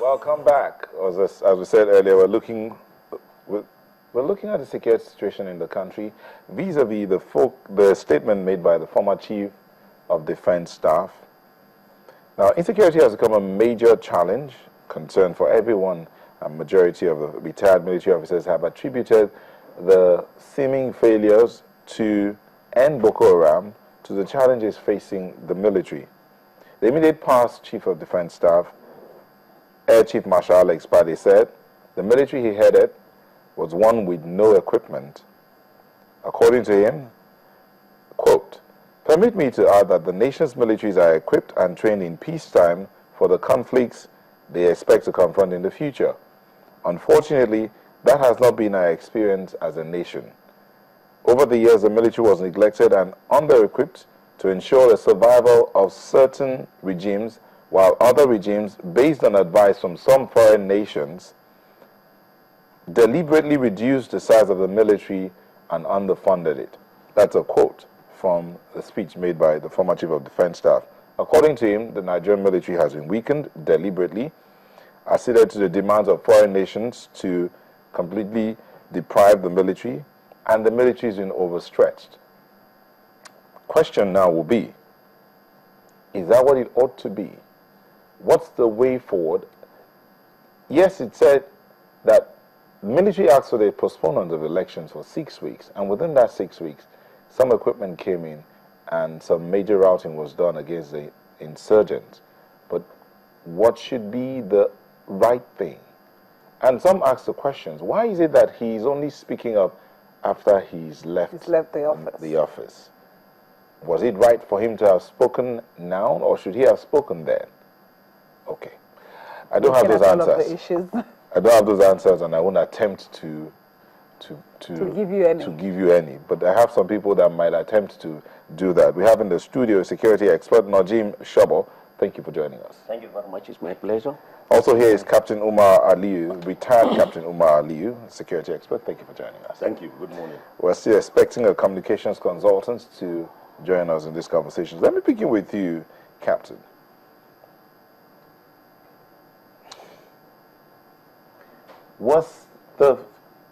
Welcome back. As we said earlier, we're looking at the security situation in the country vis-a-vis the statement made by the former Chief of Defense Staff. Now, insecurity has become a major challenge, concern for everyone. A majority of the retired military officers have attributed the seeming failures to end Boko Haram to the challenges facing the military. The immediate past Chief of Defense Staff, Air Chief Marshal Badeh, said the military he headed was one with no equipment. According to him, quote, "Permit me to add that the nation's militaries are equipped and trained in peacetime for the conflicts they expect to confront in the future. Unfortunately, that has not been our experience as a nation. Over the years, the military was neglected and under-equipped to ensure the survival of certain regimes, while other regimes, based on advice from some foreign nations, deliberately reduced the size of the military and underfunded it." That's a quote from a speech made by the former Chief of Defense Staff. According to him, the Nigerian military has been weakened deliberately, acceded to the demands of foreign nations to completely deprive the military, and the military has been overstretched. Question now will be, is that what it ought to be? What's the way forward? Yes, it said that military asked for the postponement of elections for 6 weeks, and within that 6 weeks, some equipment came in and some major routing was done against the insurgents. But what should be the right thing? And some ask the questions, why is it that he's only speaking up after he's left the office? Was it right for him to have spoken now, or should he have spoken then? Okay. I don't have those answers. I don't have those answers, and I won't attempt to give you any. But I have some people that might attempt to do that. We have in the studio security expert Najim Shabo. Thank you for joining us. Thank you very much. It's my pleasure. Also here is Captain Umar Aliyu, retired Captain Umar Aliyu, security expert. Thank you for joining us. Thank you. Good morning. We're still expecting a communications consultant to join us in this conversation. Let me begin with you, Captain.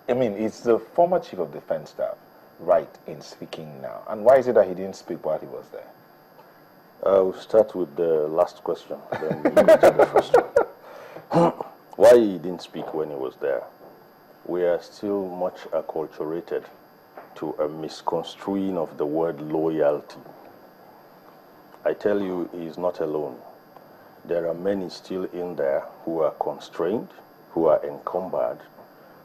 Is the former Chief of Defense Staff right in speaking now? And why is it that he didn't speak while he was there? We'll start with the last question, then we'll move to the first one. Why he didn't speak when he was there? We are still much acculturated to a misconstruing of the word loyalty. I tell you, he is not alone. There are many still in there who are constrained, who are encumbered,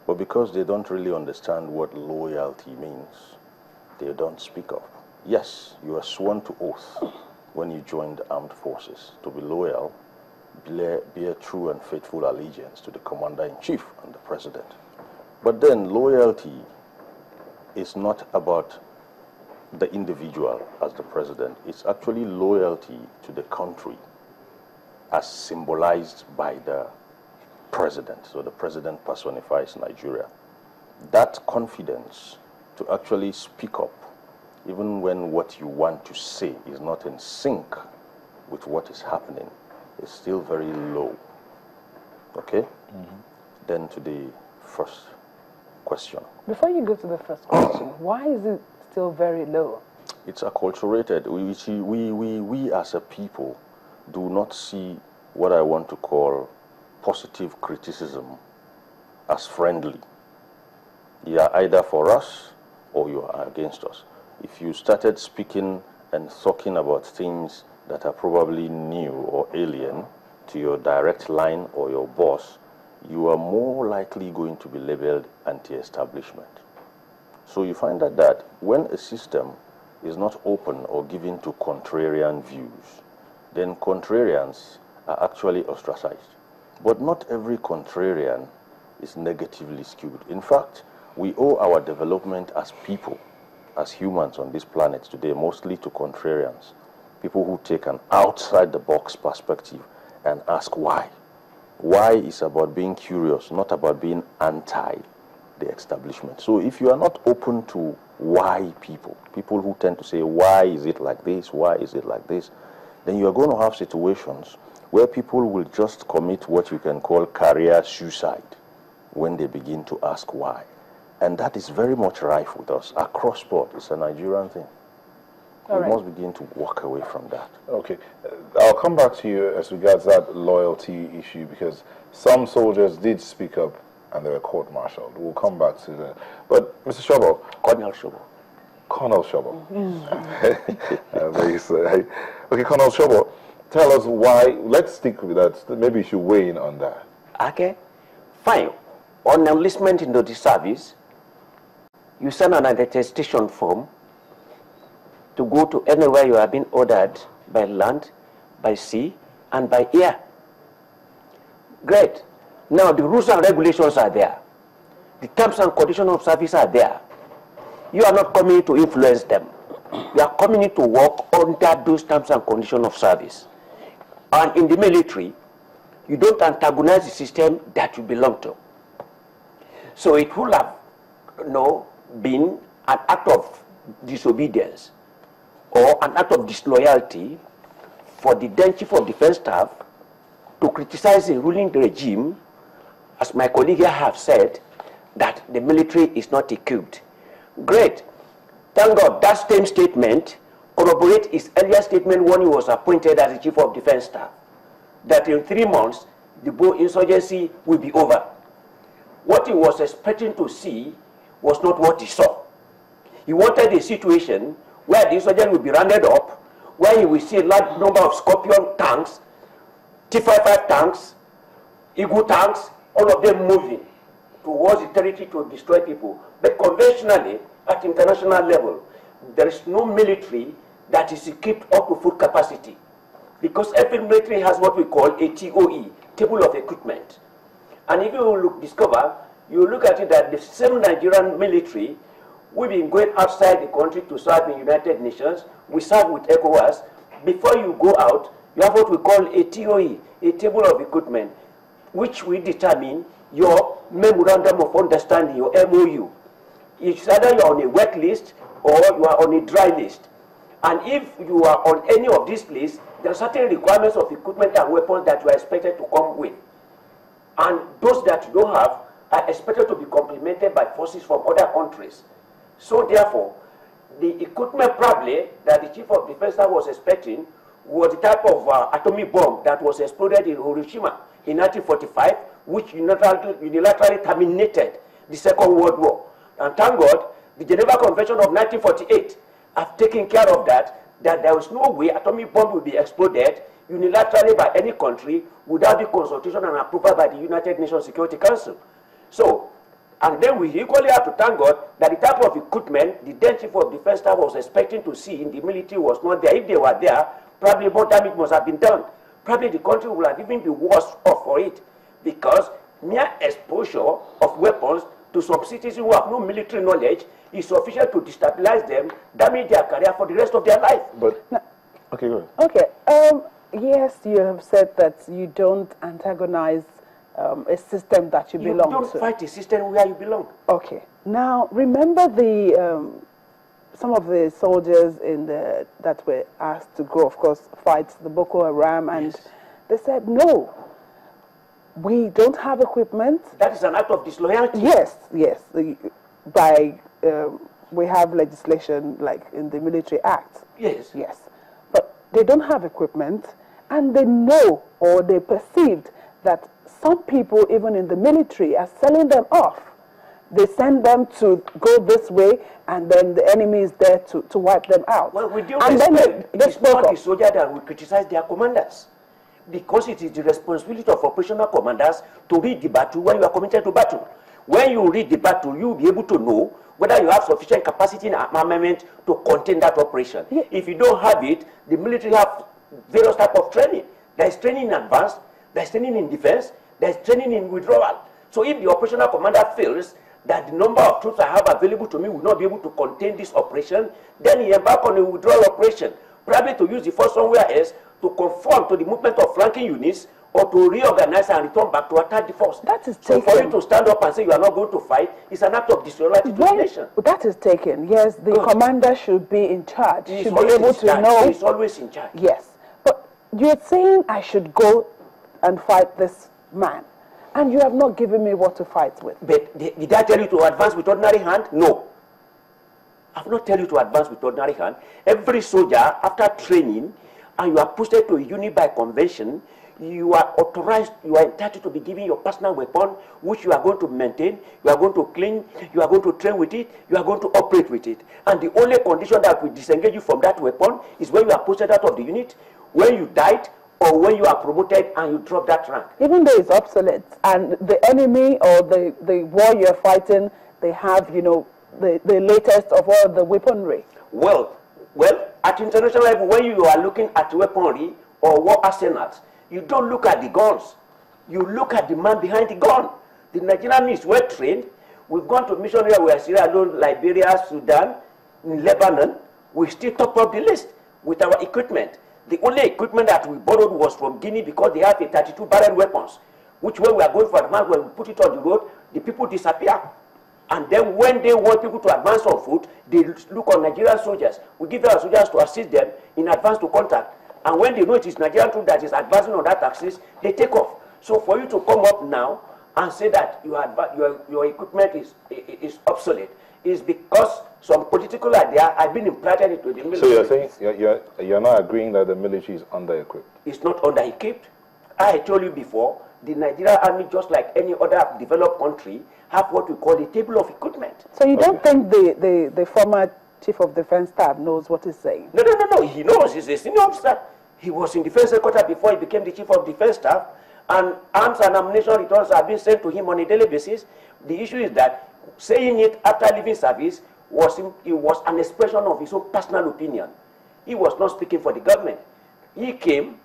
but because they don't really understand what loyalty means, they don't speak up. Yes, you are sworn to oath when you join the armed forces to be loyal, bear true and faithful allegiance to the commander-in-chief and the president. But then loyalty is not about the individual as the president. It's actually loyalty to the country as symbolized by the president. So the president personifies Nigeria. That confidence to actually speak up, even when what you want to say is not in sync with what is happening, is still very low. Okay? Then to the first question. Before you go to the first question, why is it still very low? It's acculturated. We as a people do not see what I want to call positive criticism as friendly. You are either for us or you are against us. If you started speaking and talking about things that are probably new or alien to your direct line or your boss, you are more likely going to be labeled anti-establishment. So you find that when a system is not open or given to contrarian views, then contrarians are actually ostracized. But not every contrarian is negatively skewed. In fact, we owe our development as people, as humans on this planet today, mostly to contrarians. People who take an outside-the-box perspective and ask why. Why is about being curious, not about being anti the establishment. So if you are not open to why people who tend to say, why is it like this, why is it like this, then you are going to have situations where people will just commit what you can call career suicide when they begin to ask why. And that is very much rife with us across board. It's a Nigerian thing. We must begin to walk away from that. Okay. I'll come back to you as regards that loyalty issue, because some soldiers did speak up and they were court-martialed. We'll come back to that. But, Mr. Shobo. Colonel Shobo. Colonel Shobo. Okay, Colonel Shobo, tell us why. Let's stick with that. Maybe you should weigh in on that. Okay. Fine. On enlistment into the service, you send an attestation form to go to anywhere you have been ordered by land, by sea, and by air. Great. Now the rules and regulations are there. The terms and conditions of service are there. You are not coming to influence them. You are coming to work under those terms and conditions of service. And in the military, you don't antagonize the system that you belong to. So it will have been an act of disobedience or an act of disloyalty for the then Chief of Defense Staff to criticize the ruling regime, as my colleague here have said, that the military is not equipped. Great. Thank God that same statement corroborates his earlier statement when he was appointed as the Chief of Defense Staff, that in 3 months, the Bo insurgency will be over. What he was expecting to see was not what he saw. He wanted a situation where the insurgents will be rounded up, where he will see a large number of Scorpion tanks, T-55 tanks, Eagle tanks, all of them moving towards the territory to destroy people. But conventionally, at international level, there is no military that is equipped up to full capacity, because every military has what we call a TOE, Table of Equipment. And if you discover, you look at it that the same Nigerian military, we've been going outside the country to serve in United Nations, we serve with ECOWAS. Before you go out, you have what we call a TOE, a Table of Equipment, which will determine your Memorandum of Understanding, your MOU. It's either you're on a wet list or you are on a dry list. And if you are on any of these lists, there are certain requirements of equipment and weapons that you are expected to come with. And those that you don't have are expected to be complemented by forces from other countries. So therefore, the equipment probably that the Chief of Defense Staff was expecting was the type of atomic bomb that was exploded in Hiroshima in 1945, which unilaterally terminated the Second World War. And thank God, the Geneva Convention of 1948 have taken care of that there is no way atomic bomb will be exploded unilaterally by any country without the consultation and approval by the United Nations Security Council. So, and then we equally have to thank God that the type of equipment the then Chief of Defense Staff was expecting to see in the military was not there. If they were there, probably more damage must have been done. Probably the country would have even been worse off for it, because mere exposure of weapons to some citizens who have no military knowledge is sufficient to destabilize them, damage their career for the rest of their life. But, no. Okay, go ahead. Okay, yes, you have said that you don't antagonize a system that you belong to. You don't fight a system where you belong. Okay. Now, remember the some of the soldiers that were asked to go, of course, fight the Boko Haram, and yes, they said, no, we don't have equipment. That is an act of disloyalty. Yes, yes. We have legislation like in the Military Act. Yes. Yes. But they don't have equipment, and they know or they perceived that some people, even in the military, are selling them off. They send them to go this way, and then the enemy is there to wipe them out. Well, with due respect, it is not the soldier that will criticize their commanders, because it is the responsibility of operational commanders to read the battle when you are committed to battle. When you read the battle, you will be able to know whether you have sufficient capacity and armament to contain that operation. Yeah. If you don't have it, the military have various types of training. There is training in advance, there is training in defense, there is training in withdrawal. So if the operational commander feels that the number of troops I have available to me will not be able to contain this operation, then he embark on a withdrawal operation, probably to use the force somewhere else to conform to the movement of flanking units, or to reorganize and return back to attack the force. That is so taken. For you to stand up and say you are not going to fight is an act of disloyalty to the nation. That is taken. Yes, the commander should be in charge. Should be able to know. He is always in charge. Yes. But you're saying I should go and fight this man, and you have not given me what to fight with. But did I tell you to advance with ordinary hand? No. I've not tell you to advance with ordinary hand. Every soldier, after training, and you are posted to a unit by convention, you are authorized, you are entitled to be given your personal weapon, which you are going to maintain, you are going to clean, you are going to train with it, you are going to operate with it. And the only condition that will disengage you from that weapon is when you are posted out of the unit, when you died, or when you are promoted and you drop that rank. Even though it's obsolete, and the enemy or the war you're fighting, they have, you know, the latest of all the weaponry. Well, at international level, when you are looking at weaponry or war arsenals, you don't look at the guns. You look at the man behind the gun. The Nigerian army is well trained. We've gone to mission area where Sierra Leone, Liberia, Sudan, in Lebanon. We still top of the list with our equipment. The only equipment that we borrowed was from Guinea because they have a 32-barrel weapons, which when we are going for advance, when we put it on the road, the people disappear. And then when they want people to advance on foot, they look on Nigerian soldiers. We give our soldiers to assist them in advance to contact. And when they know it is Nigerian troop that is advancing on that axis, they take off. So for you to come up now and say that your equipment is obsolete is because some political idea have been implanted into the military. So you're saying you're not agreeing that the military is under-equipped? It's not under-equipped. I told you before, the Nigerian army, just like any other developed country, have what we call a table of equipment. So you don't think the former Chief of Defense Staff knows what he's saying? No. He knows. He's a senior officer. He was in Defense Headquarters before he became the Chief of Defense Staff, and arms and ammunition returns are being sent to him on a daily basis. The issue is that saying it after leaving service was an expression of his own personal opinion. He was not speaking for the government. He came.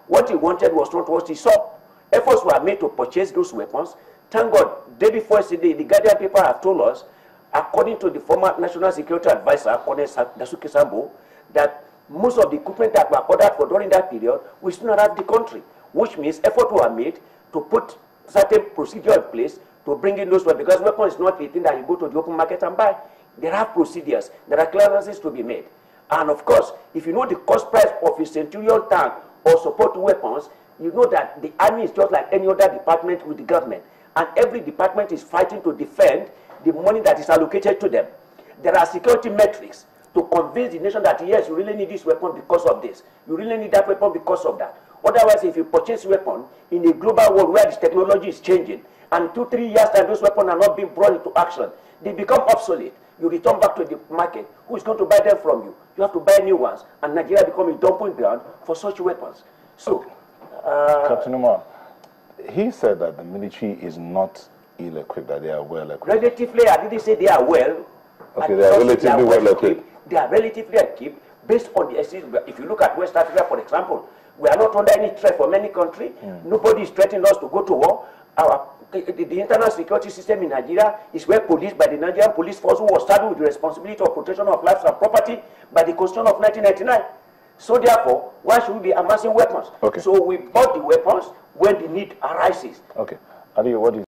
What he wanted was not what he saw. Efforts were made to purchase those weapons. Thank God, day before yesterday, the Guardian paper have told us, according to the former National Security Advisor, Colonel Dasuki Sambo, that most of the equipment that were ordered for during that period, we still not have the country, which means efforts were made to put certain procedure in place to bring in those weapons, because weapons is not a thing that you go to the open market and buy. There are procedures, there are clearances to be made. And of course, if you know the cost price of a Centurion tank or support weapons, you know that the army is just like any other department with the government. And every department is fighting to defend the money that is allocated to them. There are security metrics to convince the nation that, yes, you really need this weapon because of this. You really need that weapon because of that. Otherwise, if you purchase a weapon in a global world where this technology is changing, and 2-3 years time those weapons are not being brought into action, they become obsolete. You return back to the market. Who is going to buy them from you? You have to buy new ones. And Nigeria becomes a dumping ground for such weapons. So, Captain Umar, he said that the military is not ill-equipped, that they are well-equipped. Relatively, I didn't say they are well. Okay, they are relatively well-equipped. They are relatively equipped based on the existing. If you look at West Africa, for example, we are not under any threat from any country. Nobody is threatening us to go to war. The internal security system in Nigeria is well policed by the Nigerian police force, who was saddled with the responsibility of protection of lives and property by the Constitution of 1999. So therefore, why should we be amassing weapons? Okay. So we bought the weapons when the need arises. Okay. Ali, what do you